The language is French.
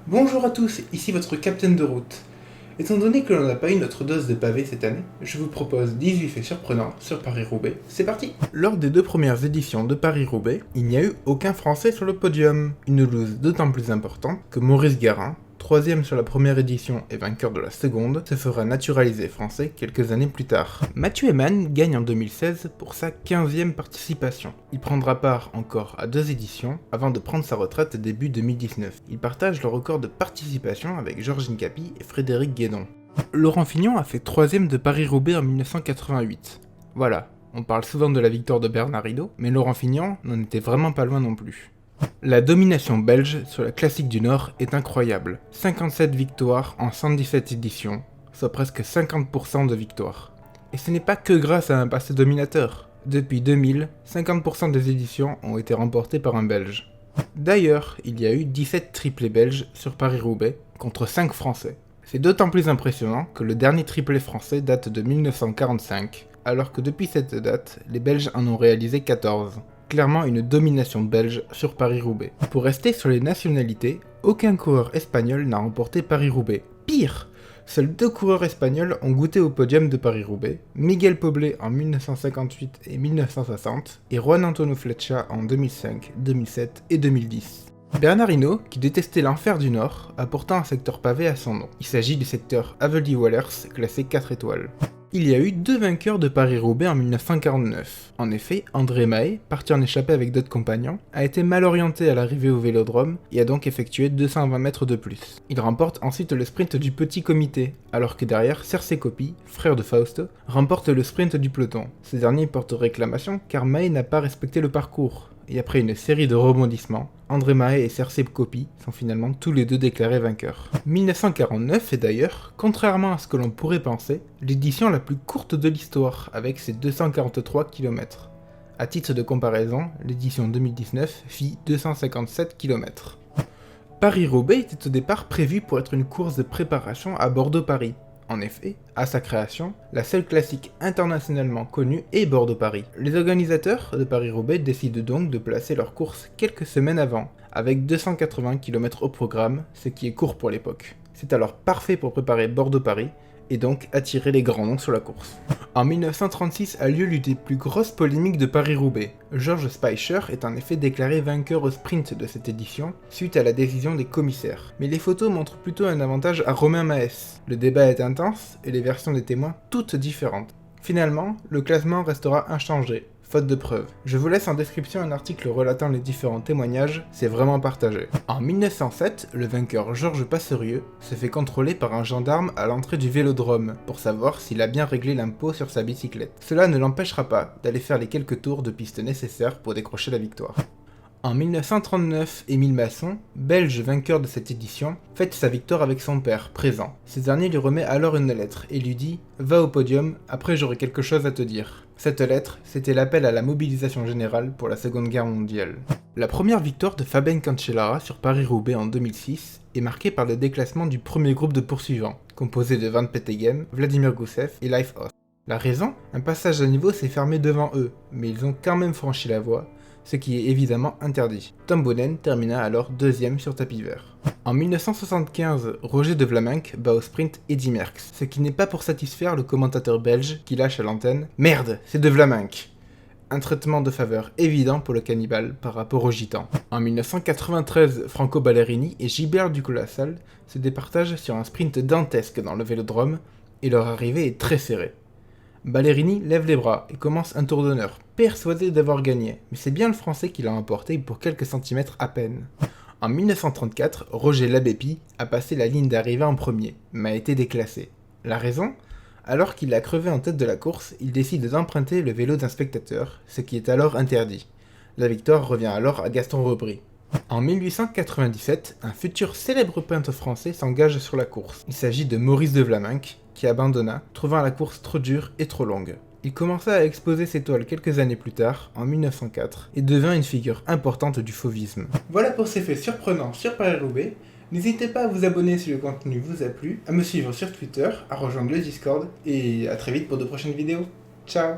Bonjour à tous, ici votre capitaine de route. Étant donné que l'on n'a pas eu notre dose de pavé cette année, je vous propose 18 faits surprenants sur Paris-Roubaix. C'est parti! Lors des deux premières éditions de Paris-Roubaix, il n'y a eu aucun Français sur le podium. Une loose d'autant plus importante que Maurice Garin, troisième sur la première édition et vainqueur de la seconde, se fera naturaliser français quelques années plus tard. Mathieu Hayman gagne en 2016 pour sa 15e participation. Il prendra part encore à 2 éditions avant de prendre sa retraite début 2019. Il partage le record de participation avec Georges Hincapie et Frédéric Guédon. Laurent Fignon a fait 3e de Paris-Roubaix en 1988. Voilà, on parle souvent de la victoire de Bernard Hinault, mais Laurent Fignon n'en était vraiment pas loin non plus. La domination belge sur la Classique du Nord est incroyable. 57 victoires en 117 éditions, soit presque 50% de victoires. Et ce n'est pas que grâce à un passé dominateur. Depuis 2000, 50% des éditions ont été remportées par un Belge. D'ailleurs, il y a eu 17 triplés belges sur Paris-Roubaix, contre 5 Français. C'est d'autant plus impressionnant que le dernier triplé français date de 1945, alors que depuis cette date, les Belges en ont réalisé 14. Clairement une domination belge sur Paris-Roubaix. Pour rester sur les nationalités, aucun coureur espagnol n'a remporté Paris-Roubaix. Pire, seuls 2 coureurs espagnols ont goûté au podium de Paris-Roubaix, Miguel Poblet en 1958 et 1960, et Juan Antonio Flecha en 2005, 2007 et 2010. Bernard Hinault, qui détestait l'enfer du Nord, a pourtant un secteur pavé à son nom. Il s'agit du secteur Aveldy-Wallers, classé 4 étoiles. Il y a eu 2 vainqueurs de Paris-Roubaix en 1949. En effet, André Mahé, parti en échappée avec d'autres compagnons, a été mal orienté à l'arrivée au Vélodrome et a donc effectué 220 mètres de plus. Il remporte ensuite le sprint du petit comité, alors que derrière, Serse Coppi, frère de Fausto, remporte le sprint du peloton. Ce dernier porte réclamation car Mahé n'a pas respecté le parcours. Et après une série de rebondissements, André Mahé et Serse Coppi sont finalement tous les deux déclarés vainqueurs. 1949 est d'ailleurs, contrairement à ce que l'on pourrait penser, l'édition la plus courte de l'histoire, avec ses 243 km. À titre de comparaison, l'édition 2019 fit 257 km. Paris-Roubaix était au départ prévu pour être une course de préparation à Bordeaux-Paris. En effet, à sa création, la seule classique internationalement connue est Bordeaux-Paris. Les organisateurs de Paris-Roubaix décident donc de placer leur course quelques semaines avant, avec 280 km au programme, ce qui est court pour l'époque. C'est alors parfait pour préparer Bordeaux-Paris, et donc attirer les grands noms sur la course. En 1936 a lieu l'une des plus grosses polémiques de Paris-Roubaix. Georges Speicher est en effet déclaré vainqueur au sprint de cette édition, suite à la décision des commissaires. Mais les photos montrent plutôt un avantage à Romain Maes. Le débat est intense, et les versions des témoins toutes différentes. Finalement, le classement restera inchangé, faute de preuves. Je vous laisse en description un article relatant les différents témoignages, c'est vraiment partagé. En 1907, le vainqueur Georges Passerieux se fait contrôler par un gendarme à l'entrée du Vélodrome pour savoir s'il a bien réglé l'impôt sur sa bicyclette. Cela ne l'empêchera pas d'aller faire les quelques tours de piste nécessaires pour décrocher la victoire. En 1939, Émile Masson, belge vainqueur de cette édition, fête sa victoire avec son père, présent. Ce dernier lui remet alors une lettre et lui dit « Va au podium, après j'aurai quelque chose à te dire ». Cette lettre, c'était l'appel à la mobilisation générale pour la Seconde Guerre mondiale. La première victoire de Fabian Cancellara sur Paris-Roubaix en 2006 est marquée par le déclassement du premier groupe de poursuivants, composé de Van Petegem, Vladimir Goussev et Leif Host. La raison? Un passage à niveau s'est fermé devant eux, mais ils ont quand même franchi la voie, ce qui est évidemment interdit. Tom Boonen termina alors 2e sur tapis vert. En 1975, Roger de Vlaminck bat au sprint Eddy Merckx, ce qui n'est pas pour satisfaire le commentateur belge qui lâche à l'antenne « Merde, c'est de Vlaminck !» Un traitement de faveur évident pour le cannibale par rapport au gitan. En 1993, Franco Ballerini et Gilbert Ducolossal se départagent sur un sprint dantesque dans le Vélodrome et leur arrivée est très serrée. Ballerini lève les bras et commence un tour d'honneur, persuadé d'avoir gagné, mais c'est bien le français qui l'a emporté pour quelques centimètres à peine. En 1934, Roger Labépie a passé la ligne d'arrivée en premier, mais a été déclassé. La raison? Alors qu'il a crevé en tête de la course, il décide d'emprunter le vélo d'un spectateur, ce qui est alors interdit. La victoire revient alors à Gaston Rebry. En 1897, un futur célèbre peintre français s'engage sur la course. Il s'agit de Maurice de Vlaminck, qui abandonna, trouvant la course trop dure et trop longue. Il commença à exposer ses toiles quelques années plus tard, en 1904, et devint une figure importante du fauvisme. Voilà pour ces faits surprenants sur Paris-Roubaix. N'hésitez pas à vous abonner si le contenu vous a plu, à me suivre sur Twitter, à rejoindre le Discord, et à très vite pour de prochaines vidéos. Ciao!